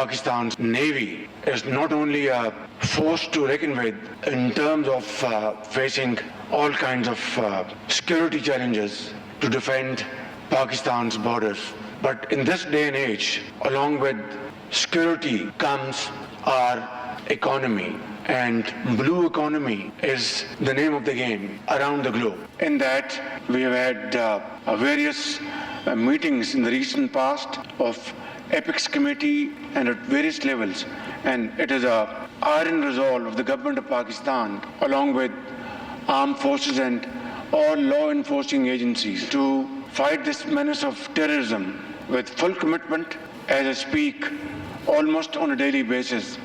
Pakistan's Navy is not only a force to reckon with in terms of facing all kinds of security challenges to defend Pakistan's borders, but in this day and age, along with security comes our economy. And blue economy is the name of the game around the globe. In that, we have had various meetings in the recent past of Apex Committee and at various levels. And it is a iron resolve of the government of Pakistan, along with armed forces and all law enforcing agencies, to fight this menace of terrorism with full commitment, as I speak, almost on a daily basis.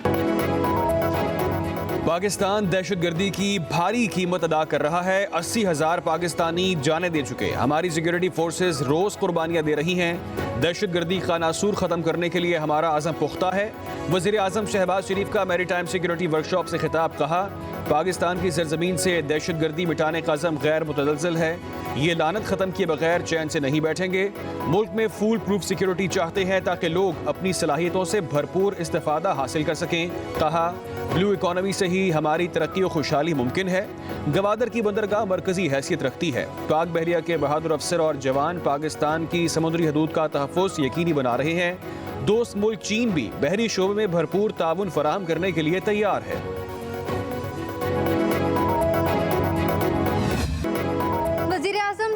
Pakistan दहशतगर्दी की भारी कीमत अदा कर रहा है। 80,000 पाकिस्तानी जानें दे चुके। हमारी सिक्योरिटी फोर्सेस रोज़ कुर्बानियाँ दे रही हैं। दहशतगर्दी का नासूर ख़त्म करने के लिए हमारा आज़म पुख्ता है। वज़ीर आज़म शहबाज शरीफ का मैरीटाइम सिक्योरिटी वर्कशॉप से खिताब। कहा, पाकिस्तान की सरजमीन से दहशतगर्दी मिटाने का अज़म गैर मुतज़लज़ल है। ये लानत ख़त्म किए बगैर चैन से नहीं बैठेंगे। मुल्क में फूल प्रूफ सिक्योरिटी चाहते हैं ताकि लोग अपनी सलाहियतों से भरपूर इस्तिफ़ादा हासिल कर सकें। कहा, ब्लू इकॉनमी से ही हमारी तरक्की और खुशहाली मुमकिन है। गवादर की बंदरगाह मरकजी हैसियत रखती है। पाक बहरिया के बहादुर अफसर और जवान पाकिस्तान की समुद्री हदूद का तहफ़्फ़ुज़ यकीनी बना रहे हैं। दोस्त मुल्क चीन भी बहरी शोबे में भरपूर ताउन फराहम करने के लिए तैयार है।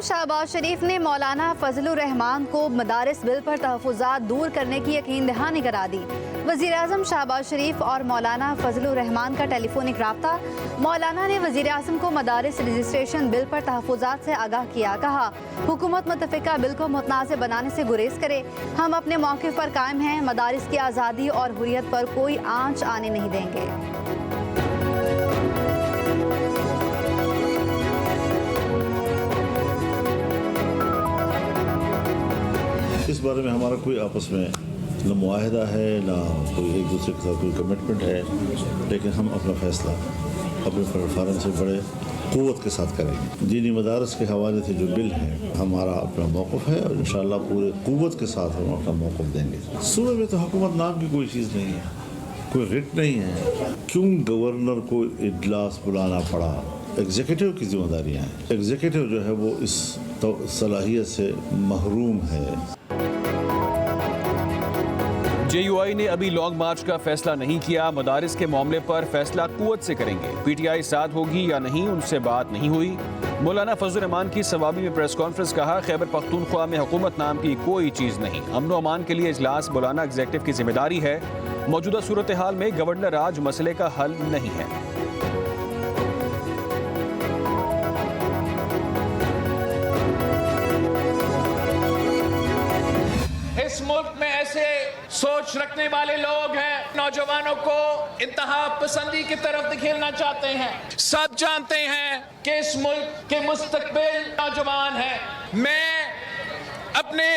शहबाज शरीफ ने मौलाना फजलुर रहमान को मदारिस बिल पर तहफ़्फ़ुज़ात दूर करने की यकीन दहानी करा दी। वज़ीर आज़म शहबाज शरीफ और मौलाना फजलुर रहमान का टेलीफोनिक राब्ता। मौलाना ने वज़ीर आज़म को मदारिस रजिस्ट्रेशन बिल पर तहफ़्फ़ुज़ात से आगाह किया। कहा, हुकूमत मुतफ़िका बिल को मुतनाज़ बनाने से गुरेज करे। हम अपने मौक़िफ़ पर कायम हैं। मदारिस की आज़ादी और हुर्रियत पर कोई आंच आने नहीं देंगे। इस बारे में हमारा कोई आपस में न मुआहिदा है, न कोई एक दूसरे के साथ कोई कमिटमेंट है, लेकिन हम अपना फ़ैसला अपने प्लेटफार्म से बड़े क़ुव्वत के साथ करेंगे। दीनी मदारस के हवाले से जो बिल है, हमारा अपना मौक़िफ़ है और इंशाअल्लाह पूरे क़ुव्वत के साथ हम अपना मौक़िफ़ देंगे। सूबे में तो हुकूमत नाम की कोई चीज़ नहीं है, कोई रिट नहीं है। क्यों गवर्नर को इजलास बुलाना पड़ा? एग्जीक्यूटिव की जिम्मेदारियाँ हैं। एग्जीक्यूटिव जो है वो इस सलाहियत से महरूम है। JUI ने अभी लॉन्ग मार्च का फैसला नहीं किया। मदारिस के मामले पर फैसला कुव्वत से करेंगे। PTI साथ होगी या नहीं, उनसे बात नहीं हुई। मौलाना फजलुर रहमान की सवाबी में प्रेस कॉन्फ्रेंस। कहा, खैबर पख्तूनख्वा में हुकूमत नाम की कोई चीज़ नहीं। अमन अमान के लिए इजलास बुलाना एग्जीक्यूटिव की जिम्मेदारी है। मौजूदा सूरत हाल में गवर्नर राज मसले का हल नहीं है। इस मुल्क में ऐसे सोच रखने वाले लोग हैं, नौजवानों को इंतहा पसंदी की तरफ धकेलना चाहते हैं। सब जानते हैं कि इस मुल्क के मुस्तकबिल नौजवान हैं। मैं अपने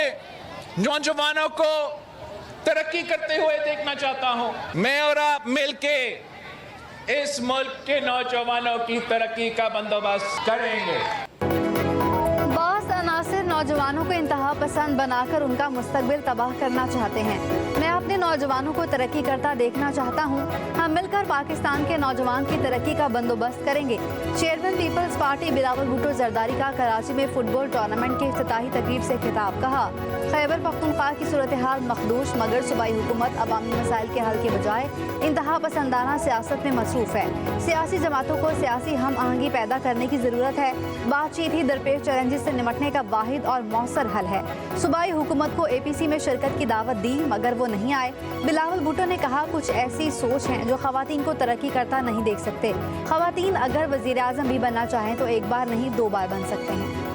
नौजवानों को तरक्की करते हुए देखना चाहता हूं। मैं और आप मिलके इस मुल्क के नौजवानों की तरक्की का बंदोबस्त करेंगे। नौजवानों को इंतहा पसंद बनाकर उनका मुस्तकबिल तबाह करना चाहते हैं। मैं अपने नौजवानों को तरक्की करता देखना चाहता हूं। हम मिलकर पाकिस्तान के नौजवान की तरक्की का बंदोबस्त करेंगे। चेयरमैन पीपल्स पार्टी बिलावल भुट्टो जरदारी का कराची में फुटबॉल टूर्नामेंट के इफ्तिताही तकरीब से खिताब। कहा, खैबर पख्तूनख्वा की सूरत हाल मखदूश, मगर सूबाई हुकूमत अवामी मसाइल के हल के बजाय इंतहा पसंदाना सियासत में मसरूफ़ है। सियासी जमातों को सियासी हम आहंगी पैदा करने की ज़रूरत है। बातचीत ही दरपेश चैलेंजेस से निमटने का वाहिद और मौसर हल है। सूबाई हुकूमत को APC में शिरकत की दावत दी मगर वो नहीं आए। बिलावल भुट्टो ने कहा, कुछ ऐसी सोच है जो ख़वातीन को तरक्की करता नहीं देख सकते। ख़वातीन अगर वज़ीर आज़म भी बनना चाहें तो एक बार नहीं 2 बार बन सकते हैं।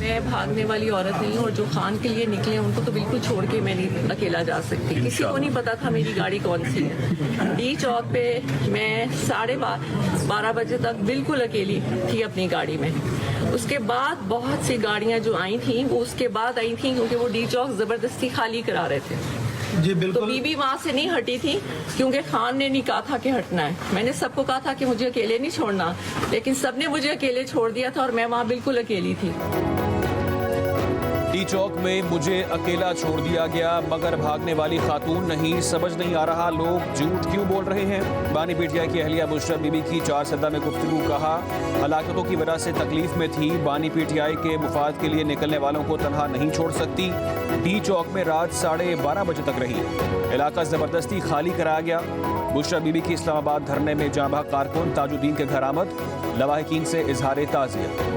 मैं भागने वाली औरत नहीं हूँ और जो खान के लिए निकले उनको तो बिल्कुल छोड़ के मैं नहीं अकेला जा सकती। किसी को नहीं पता था मेरी गाड़ी कौन सी है। डी चौक पे मैं 12:30 बजे तक बिल्कुल अकेली थी अपनी गाड़ी में। उसके बाद बहुत सी गाड़ियाँ जो आई थी वो उसके बाद आई थी, क्योंकि वो डी चौक ज़बरदस्ती खाली करा रहे थे। जी बिल्कुल। तो बीबी वहाँ से नहीं हटी थी क्योंकि खान ने नहीं कहा था कि हटना है। मैंने सबको कहा था कि मुझे अकेले नहीं छोड़ना, लेकिन सबने मुझे अकेले छोड़ दिया था और मैं वहाँ बिल्कुल अकेली थी। टी चौक में मुझे अकेला छोड़ दिया गया मगर भागने वाली खातून नहीं। समझ नहीं आ रहा लोग झूठ क्यों बोल रहे हैं। बानी पीटीआई की अहलिया बुशरा बीबी की 4 सदा में गुफ्तगू। कहा हलाकतों की वजह से तकलीफ में थी। बानी पीटीआई के मुफाद के लिए निकलने वालों को तनहा नहीं छोड़ सकती। टी चौक में रात 12:30 बजे तक रही। इलाका जबरदस्ती खाली कराया गया। बुशरा बीबी की इस्लामाबाद धरने में जांबा कारकुन ताजुद्दीन के घर आमद। लवाहिकीन से इजहार ताज़ियत।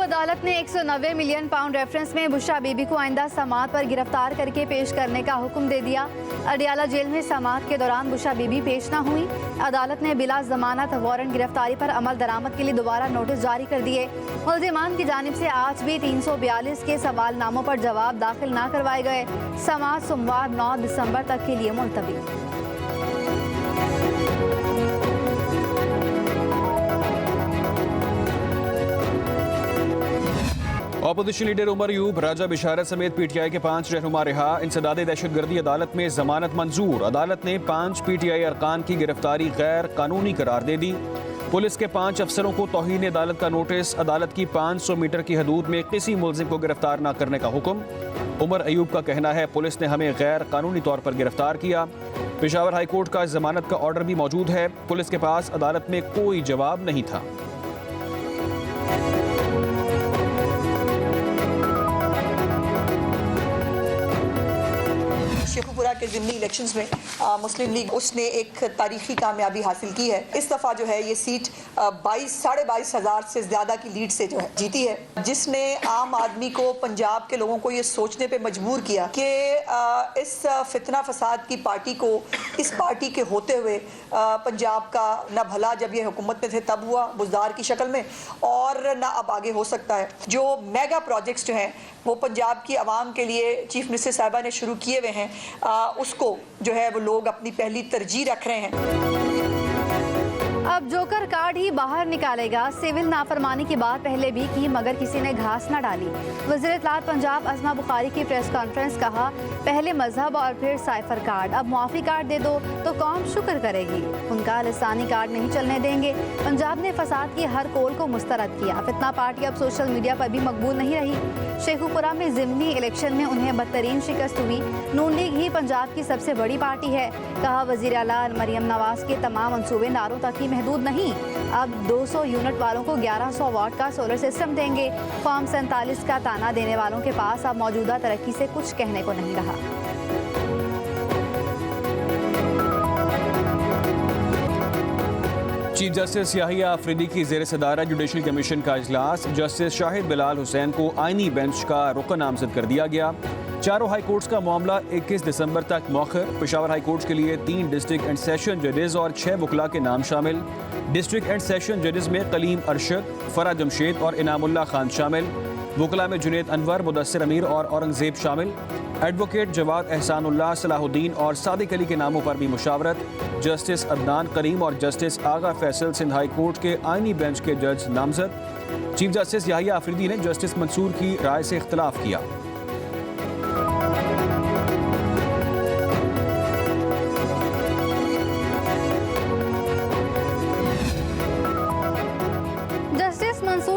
अदालत ने 190 मिलियन पाउंड रेफरेंस में बुशरा बीबी को आइंदा समाअत पर गिरफ्तार करके पेश करने का हुक्म दे दिया। अडियाला जेल में समाअत के दौरान बुशरा बीबी पेश न हुई। अदालत ने बिला जमानत वारंट गिरफ्तारी पर अमल दरामद के लिए दोबारा नोटिस जारी कर दिए। मुल्जिमान की जानिब से आज भी 342 के सवालनामों पर जवाब दाखिल न करवाए गए। समाअत सोमवार 9 दिसंबर तक के लिए मुलतवी। ऑपोजिशन लीडर उमर अयूब, राजा बिशारत समेत पीटीआई के 5 रहनुमा रिहा। इंसदाद दहशतगर्दी अदालत में जमानत मंजूर। अदालत ने 5 पीटीआई अरकान की गिरफ्तारी गैर कानूनी करार दे दी। पुलिस के 5 अफसरों को तौहीन अदालत का नोटिस। अदालत की 500 मीटर की हदूद में किसी मुल्जिम को गिरफ्तार न करने का हुक्म। उमर अयूब का कहना है पुलिस ने हमें गैर कानूनी तौर पर गिरफ्तार किया। पेशावर हाईकोर्ट का जमानत का ऑर्डर भी मौजूद है। पुलिस के पास अदालत में कोई जवाब नहीं था। शेखुपुरा के ज़िमनी इलेक्शंस में मुस्लिम लीग उसने एक तारीखी कामयाबी हासिल की है। इस दफ़ा जो है ये सीट 22,500 से ज़्यादा की लीड से जो है जीती है, जिसने आम आदमी को, पंजाब के लोगों को ये सोचने पे मजबूर किया कि इस फितना फसाद की पार्टी को, इस पार्टी के होते हुए पंजाब का न भला जब ये हुकूमत में थे तब हुआ बुज़दार की शक्ल में, और न अब आगे हो सकता है। जो मेगा प्रोजेक्ट्स जो हैं वो पंजाब की आवाम के लिए चीफ मिनिस्टर साहिबा ने शुरू किए हुए हैं, उसको जो है वो लोग अपनी पहली तरजीह रख रहे हैं। अब जोकर कार्ड ही बाहर निकालेगा। सिविल नाफरमानी की बात पहले भी की मगर किसी ने घास न डाली। वज़ीर इत्तलात पंजाब अस्मा बुखारी की प्रेस कॉन्फ्रेंस। कहा पहले मजहब और फिर साइफर कार्ड, अब मुआफ़ी कार्ड दे दो तो कौम शुक्र करेगी। उनका लिसानी कार्ड नहीं चलने देंगे। पंजाब ने फसाद की हर कोल को मुस्तरद किया। फितना पार्टी अब सोशल मीडिया पर भी मकबूल नहीं रही। शेखुपुरा में ज़िमनी इलेक्शन में उन्हें बदतरीन शिकस्त हुई। नून लीग ही पंजाब की सबसे बड़ी पार्टी है। कहा वज़ीर आला मरियम नवाज के तमाम मंसूबे नारों तक ही महदूद नहीं। अब 200 यूनिट वालों को 1100 वाट का सोलर सिस्टम देंगे। फॉर्म 47 का ताना देने वालों के पास अब मौजूदा तरक्की से कुछ कहने को नहीं रहा। चीफ जस्टिस याहिया आफरीदी की ज़ेर सदारत जुडिशल कमीशन का इजलास। जस्टिस शाहिद बिलाल हुसैन को आइनी बेंच का रुकन नामजद कर दिया गया। चारों हाई कोर्ट्स का मामला 21 दिसंबर तक मौखर। पेशावर हाई कोर्ट के लिए 3 डिस्ट्रिक्ट एंड सेशन जजेस और 6 वकला के नाम शामिल। डिस्ट्रिक्ट एंड सेशन जजेस में कलीम अरशद, फरा जमशेद और इनामुल्लाह खान शामिल। वकला में जुनेद अनवर, मुदस्सिर अमीर और औरंगजेब शामिल। एडवोकेट जवाद एहसानुल्लाह, सलाहुद्दीन और सादिक अली के नामों पर भी मुशावरत। जस्टिस अदनान करीम और जस्टिस आगा फैसल सिंध हाई कोर्ट के आइनी बेंच के जज नामजद। चीफ जस्टिस याहिया आफरीदी ने जस्टिस मंसूर की राय से इख्तलाफ किया।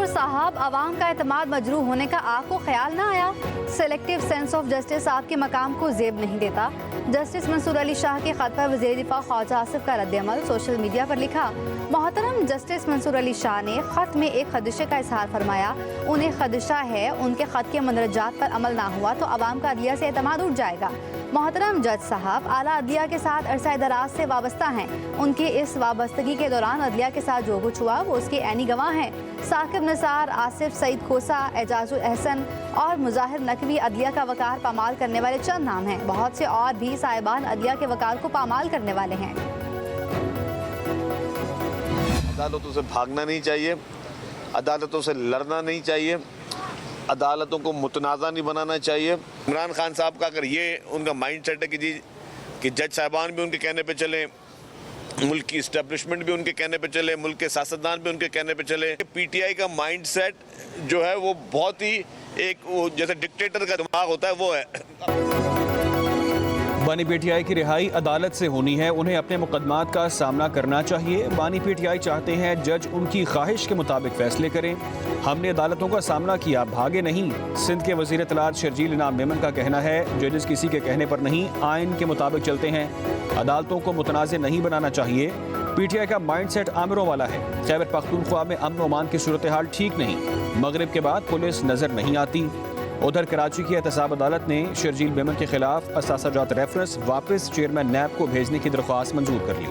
साहब अवाम का एतमाद मजरू होने का आपको ख्याल ना आया? सेलेक्टिव सेंस ऑफ जस्टिस आपके मकाम को जेब नहीं देता। जस्टिस मंसूर अली शाह के खत पर वज़ीर दिफा ख्वाजा आसिफ का रद्द-ए-अमल। सोशल मीडिया पर लिखा, मोहतरम जस्टिस मंसूर अली शाह ने खत में एक खदशे का इजहार फरमाया। उन्हें खदशा है उनके खत के मंदरजात पर अमल ना हुआ तो अवाम का अदलिया से एतमाद उठ जाएगा। मोहतरम जज साहब आला अदलिया के साथ अरसा दराज से वाबस्ता हैं। उनकी इस वाबस्तगी के दौरान अदलिया के साथ जो कुछ हुआ वो उसके ऐनी गवाह हैं। साकिब निसार, आसिफ सईद खोसा, एजाजुल एहसन और मुजाहिर नकवी अदलिया का वकार पामाल करने वाले चंद नाम हैं। बहुत से और भी साहिबान अदलिया के वकार को पामाल करने वाले हैं। अदालतों से भागना नहीं चाहिए, अदालतों से लड़ना नहीं चाहिए, अदालतों को मुतनाज़ा नहीं बनाना चाहिए। इमरान खान साहब का अगर ये उनका माइंड सेट है कि जज साहबान भी उनके कहने पे चले, मुल्क की इस्टेब्लिशमेंट भी उनके कहने पे चले, मुल्क के सियासतदान भी उनके कहने पे चले, पीटीआई का माइंड सेट जो है वो बहुत ही एक जैसे डिक्टेटर का दिमाग होता है वो है। बानी पीटीआई की रिहाई अदालत से होनी है, उन्हें अपने मुकदमात का सामना करना चाहिए। बानी पीटीआई चाहते हैं जज उनकी ख्वाहिश के मुताबिक फैसले करें। हमने अदालतों का सामना किया, भागे नहीं। सिंध के वजीर इत्तलात शर्जील इनाम मेमन का कहना है, जजेस किसी के कहने पर नहीं, आइन के मुताबिक चलते हैं। अदालतों को मुतनाज़ नहीं बनाना चाहिए। पीटीआई का माइंडसेट आमिरों वाला है। खैबर पख्तूनख्वा में अमन ओमान की सूरत हाल ठीक नहीं। मगरिब के बाद पुलिस नजर नहीं आती। उधर कराची की एहतसाब अदालत ने शर्जील मेमन के खिलाफ असासाजात रेफरेंस वापस चेयरमैन नैब को भेजने की दरख्वास्त मंजूर कर ली।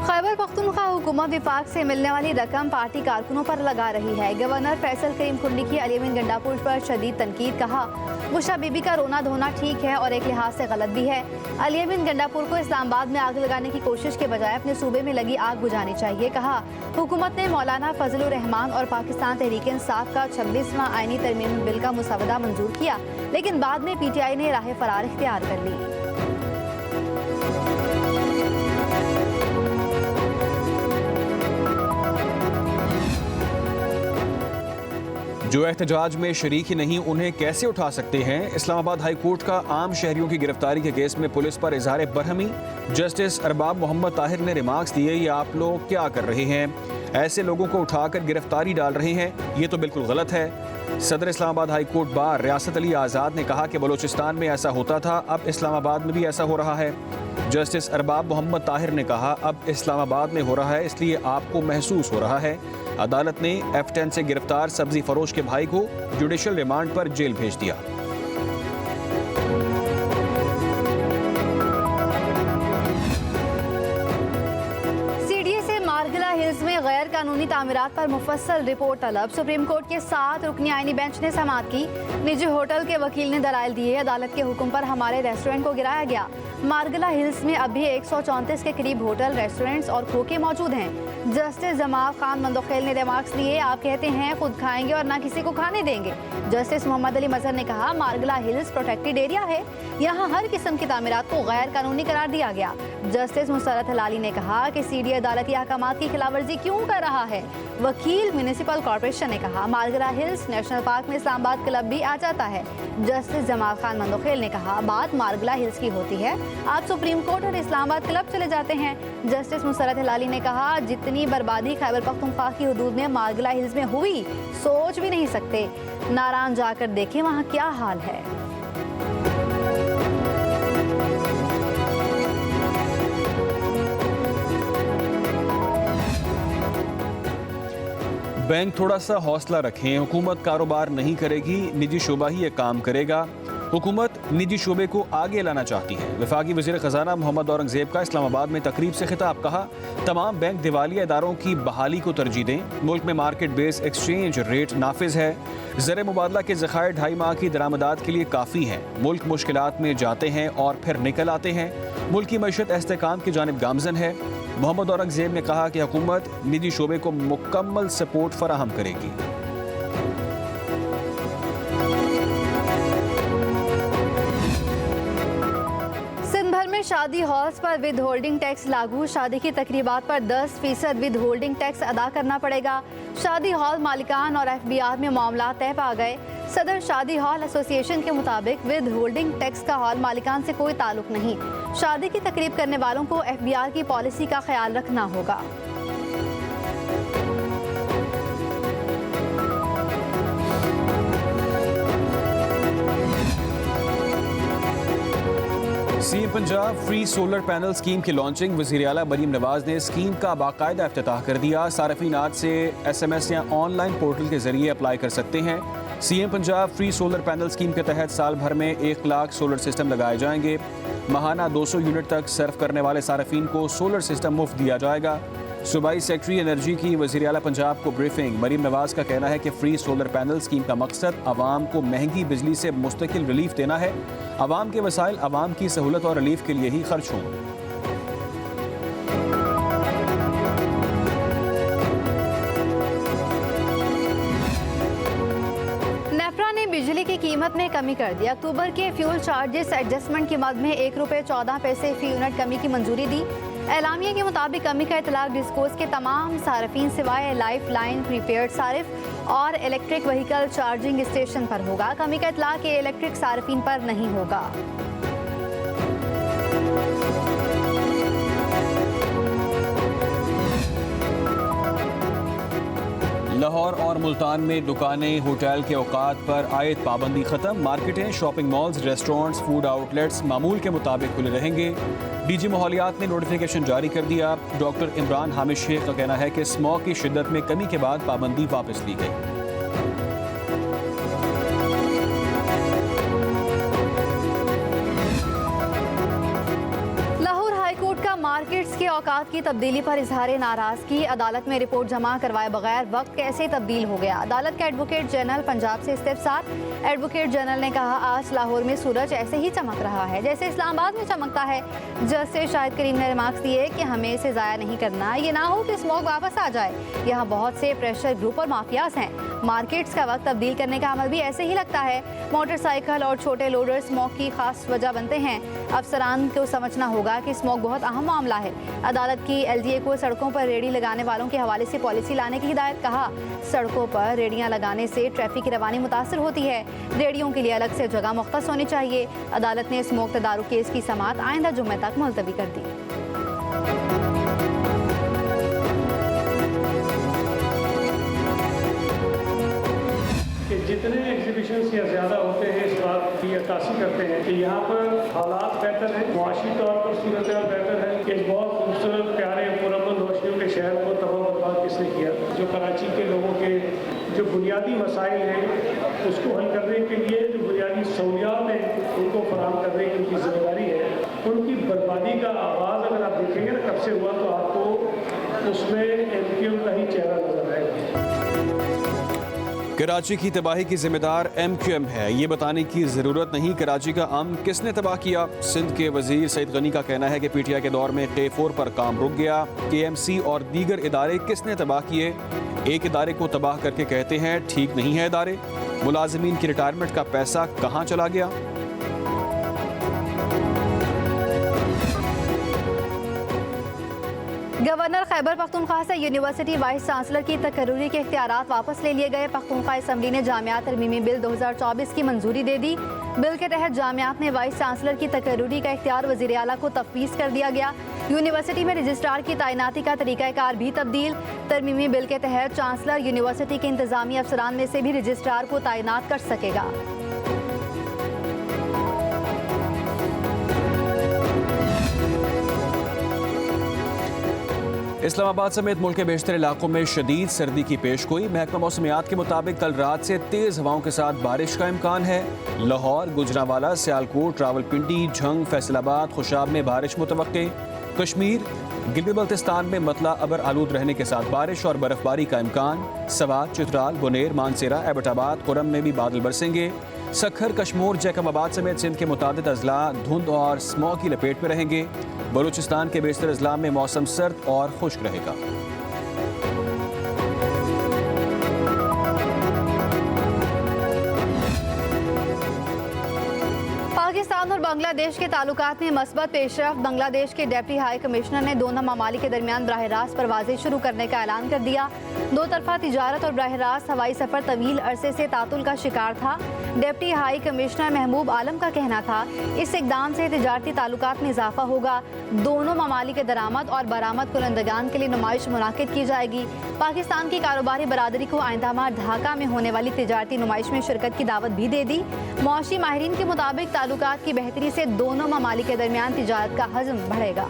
खैबर पख्तूनख्वा हुकूमत विफाक से मिलने वाली रकम पार्टी कारकुनों पर लगा रही है। गवर्नर फैसल करीम खुर्नी की अली-अमीन गंडापुर पर शदीद तनकीद। कहा, मुशा बीबी का रोना धोना ठीक है और एक लिहाज से गलत भी है। अली-अमीन गंडापुर को इस्लामाबाद में आग लगाने की कोशिश के बजाय अपने सूबे में लगी आग बुझानी चाहिए। कहा, हुकूमत ने मौलाना फजलुर रहमान और पाकिस्तान तहरीक इंसाफ का 26वां आईनी तरमीम बिल का मुसवदा मंजूर किया, लेकिन बाद में पीटीआई ने राह फरार इख्तियार कर ली। जो एहतजाज में शरीक ही नहीं, उन्हें कैसे उठा सकते हैं। इस्लामाबाद हाई कोर्ट का आम शहरियों की गिरफ्तारी के केस में पुलिस पर इजहार बरहमी। जस्टिस अरबाब मोहम्मद ताहिर ने रिमार्क्स दिए, ये आप लोग क्या कर रहे हैं, ऐसे लोगों को उठाकर गिरफ्तारी डाल रहे हैं, ये तो बिल्कुल गलत है। सदर इस्लामाबाद हाई कोर्ट बार रियासत अली आज़ाद ने कहा कि बलूचिस्तान में ऐसा होता था, अब इस्लामाबाद में भी ऐसा हो रहा है। जस्टिस अरबाब मोहम्मद ताहिर ने कहा, अब इस्लामाबाद में हो रहा है, इसलिए आपको महसूस हो रहा है। अदालत ने F10 से गिरफ्तार सब्जी फरोश के भाई को जुडिशल रिमांड पर जेल भेज दिया। सीडीए से मारगला हिल्स में गैर कानूनी तामीरात पर मुफस्सल रिपोर्ट तलब। सुप्रीम कोर्ट के 7 रुकनी आईनी बेंच ने समाअत की। निजी होटल के वकील ने दलाइल दिए, अदालत के हुक्म पर हमारे रेस्टोरेंट को गिराया गया। मारगला हिल्स में अभी 134 के करीब होटल, रेस्टोरेंट्स और खोखे मौजूद हैं। जस्टिस जमाल खान मंदोखेल ने रिमार्क्स दिए, आप कहते हैं खुद खाएंगे और ना किसी को खाने देंगे। जस्टिस मोहम्मद अली मजहर ने कहा, मारगला हिल्स प्रोटेक्टेड एरिया है, यहाँ हर किस्म की तामीरात को गैर कानूनी करार दिया गया। जस्टिस मुसरत हलाली ने कहा कि सीडीए अदालती अहकामात की खिलाफवर्जी क्यों कर रहा है। वकील म्यूनिसिपल कॉर्पोरेशन ने कहा, मारगला हिल्स नेशनल पार्क में इस्लामाबाद क्लब भी आ जाता है। जस्टिस जमाल खान मंदोखेल ने कहा, बात मारगला हिल्स की होती है, आप सुप्रीम कोर्ट और इस्लामाबाद क्लब चले जाते हैं। जस्टिस मुसरत हलाली ने कहा, जितनी बर्बादी खैबर पख्तूनख्वा की हुदूद में मारगला हिल्स में हुई, सोच भी नहीं सकते। नारायण जाकर देखें वहाँ क्या हाल है। बैंक थोड़ा सा हौसला रखें, हुकूमत कारोबार नहीं करेगी, निजी शोबा ही ये काम करेगा। हुकूमत निजी शोबे को आगे लाना चाहती है। वफाकी वज़ीर ख़ज़ाना मोहम्मद औरंगज़ेब का इस्लामाबाद में तकरीब से खिताब। कहा, तमाम बैंक दिवालिया इदारों की बहाली को तरजीह दें। मुल्क में मार्केट बेस एक्सचेंज रेट नाफिज है। ज़र मुबादला के ज़खायर 2.5 माह की दरामदात के लिए काफ़ी हैं। मुल्क मुश्किलात में जाते हैं और फिर निकल आते हैं। मुल्क की मईशत इस्तेहकाम की जानिब गामजन है। मोहम्मद औरंगज़ेब ने कहा कि हुकूमत निजी शोबे को मुकम्मल सपोर्ट फराहम करेगी। शादी हॉल्स पर विद होल्डिंग टैक्स लागू। शादी की तकरीबात पर 10% विद होल्डिंग टैक्स अदा करना पड़ेगा। शादी हॉल मालिकान और FBR में मामला तय पा गए। सदर शादी हॉल एसोसिएशन के मुताबिक विद होल्डिंग टैक्स का हॉल मालिकान से कोई ताल्लुक नहीं। शादी की तकरीब करने वालों को FBR की पॉलिसी का ख्याल रखना होगा। CM Punjab free solar panel scheme की लॉन्चिंग। वज़ीर आला मरीम नवाज ने स्कीम का बाकायदा इफ्तिताह कर दिया। सार्फिन आज से SMS या ऑनलाइन पोर्टल के जरिए अप्लाई कर सकते हैं। CM Punjab free solar panel scheme के तहत साल भर में 1 लाख सोलर सिस्टम लगाए जाएंगे। माहाना 200 यूनिट तक सर्व करने वाले सार्फिन को सोलर सिस्टम मुफ्त दिया जाएगा। सूबाई सेक्रेटरी एनर्जी की वज़ीर आला पंजाब को ब्रीफिंग। मरीम नवाज का कहना है कि फ्री सोलर पैनल स्कीम का मकसद आवाम को महंगी बिजली से मुस्तकिल रिलीफ देना है। आवाम के वसाइल आवाम की सहूलत और रिलीफ के लिए ही खर्च हों। नेपरा ने बिजली की कीमत में कमी कर दी। अक्टूबर के फ्यूल चार्जेस एडजस्टमेंट की मद में ₹1.14 फी यूनिट कमी की मंजूरी दी। एलामिया के मुताबिक कमी का इतलाक डिस्कोस के तमाम सार्फिन सिवाय लाइफ लाइन, प्रीपेड सारिफ और इलेक्ट्रिक व्हीकल चार्जिंग स्टेशन पर होगा। कमी का इतलाक इलेक्ट्रिक सार्फिन पर नहीं होगा। लाहौर और मुल्तान में दुकानें, होटल के औकात पर आयद पाबंदी खत्म। मार्केटें, shopping malls, restaurants, food outlets मामूल के मुताबिक खुले रहेंगे। डीजी माहौलियात ने नोटिफिकेशन जारी कर दिया। डॉक्टर इमरान हामिद शेख का कहना है कि स्मॉग की शिद्दत में कमी के बाद पाबंदी वापस ली गई। मार्केट्स के औकात की तब्दीली पर इजहार नाराजगी। अदालत में रिपोर्ट जमा करवाए बगैर वक्त कैसे तब्दील हो गया। अदालत के एडवोकेट जनरल पंजाब से इस्तीफसार। एडवोकेट जनरल ने कहा, आज लाहौर में सूरज ऐसे ही चमक रहा है जैसे इस्लामाबाद में चमकता है। जस्टिस शाहिद करीम ने रिमार्क्स दिए कि हमें इसे ज़ाया नहीं करना, ये ना हो कि स्मॉग वापस आ जाए। यहाँ बहुत से प्रेशर ग्रुप और माफियाज हैं। मार्केट्स का वक्त तब्दील करने का अमल भी ऐसे ही लगता है। मोटरसाइकिल और छोटे लोडर स्मॉग की खास वजह बनते हैं। अफसरान को समझना होगा कि स्मॉग बहुत अहम मामला है। अदालत की एलजीए को सड़कों पर रेडी लगाने वालों के हवाले से पॉलिसी लाने की हिदायत। कहा, सड़कों पर रेडियां लगाने से ट्रैफिक की रवानी मुतासर होती है। रेडियों के लिए अलग से जगह मुख्तस होनी चाहिए। अदालत ने स्मोक तदारुक केस की समाअत आइंदा जुम्मे तक मुलतवी कर दी। जितने एग्जीबिशंस या ज़्यादा होते हैं इस बात की अक्कासी करते हैं कि यहाँ पर हालात बेहतर हैं, मुआशी तौर पर सूरत हाल बेहतर है। एक बहुत खूबसूरत, प्यारे, पुरअमन रोशनियों के शहर को तबाह बर्बाद किसने किया। जो कराची के लोगों के जो बुनियादी मसाइल हैं उसको हल करने के लिए जो बुनियादी सहूलियात हैं उनको फराहम करने की उनकी जिम्मेदारी है। उनकी बर्बादी का आगाज़ अगर आप देखेंगे ना कब से हुआ तो आपको उसमें MQM का ही चेहरा नजर आएगा। कराची की तबाही की जिम्मेदार MQM है, ये बताने की ज़रूरत नहीं। कराची का अमन किसने तबाह किया। सिंध के वजीर सईद गनी का कहना है कि PTI के दौर में K4 पर काम रुक गया। KMC और दीगर इदारे किसने तबाह किए। एक इदारे को तबाह करके कहते हैं ठीक नहीं है इदारे। मुलाजिमीन की रिटायरमेंट का पैसा कहाँ चला गया। गवर्नर खैबर पख्तूनख्वा से यूनिवर्सिटी वाइस चांसलर की तकर्रुरी के इख्तियारात वापस ले लिए गए। पख्तूनख्वा असम्बली ने जामियात तरमीमी बिल 2024 की मंजूरी दे दी। बिल के तहत जामियात में वाइस चांसलर की तकर्रुरी का इख्तियार वज़ीर आला को तफवीज़ कर दिया गया। यूनिवर्सिटी में रजिस्ट्रार की तैनाती का तरीक़ाकार भी तब्दील। तरमीमी बिल के तहत चांसलर यूनिवर्सिटी के इंतज़ामी अफसरान में से भी रजिस्ट्रार को तैनात कर सकेगा। इस्लामाबाद समेत मुल्क के बेशतर इलाकों में शदीद सर्दी की पेशगोई। महकमा मौसमियात के मुताबिक कल रात से तेज़ हवाओं के साथ बारिश का इम्कान है। लाहौर, गुजरांवाला, सियालकोट, रावलपिंडी, झंग, फैसलाबाद, खुशाब में बारिश मुतवक्के। कश्मीर, गिलगित बल्तिस्तान में मतला अबर आलूद रहने के साथ बारिश और बर्फबारी का इम्कान। सवात, चित्राल, बुनेर, मानसेरा, एबटाबाद, खुरम में भी बादल बरसेंगे। सखर, कशमोर, जैकबाबाद समेत सिंध के मुतादिद अजला धुंध और स्मॉग की लपेट में रहेंगे। बलूचिस्तान के बेशतर अजला में मौसम सर्द और खुश्क रहेगा। पाकिस्तान और बांग्लादेश के ताल्लुकात में मस्बत पेशरफ्त। बांग्लादेश के डिप्टी हाई कमिश्नर ने दोनों ममालिक के दरमियान बराह रास्त परवाजें शुरू करने का ऐलान कर दिया। दो तरफा तिजारत और बराह रास्त हवाई सफ़र तवील अरसे से तातुल का शिकार था। डिप्टी हाई कमिश्नर महबूब आलम का कहना था, इस इकदाम से तिजारती ताल्लुकात में इजाफा होगा। दोनों ममालिक के दरामद और बरामद कुलंदगान के लिए नुमाइश मुनाकिद की जाएगी। पाकिस्तान की कारोबारी बरादरी को आइंदा माह ढाका में होने वाली तिजारती नुमाइश में शिरकत की दावत भी दे दी। मुआशी माहिरीन के मुताबिक ताल्लुकात की बेहतरी से दोनों ममालिक के दरमियान तिजारत का हजम बढ़ेगा।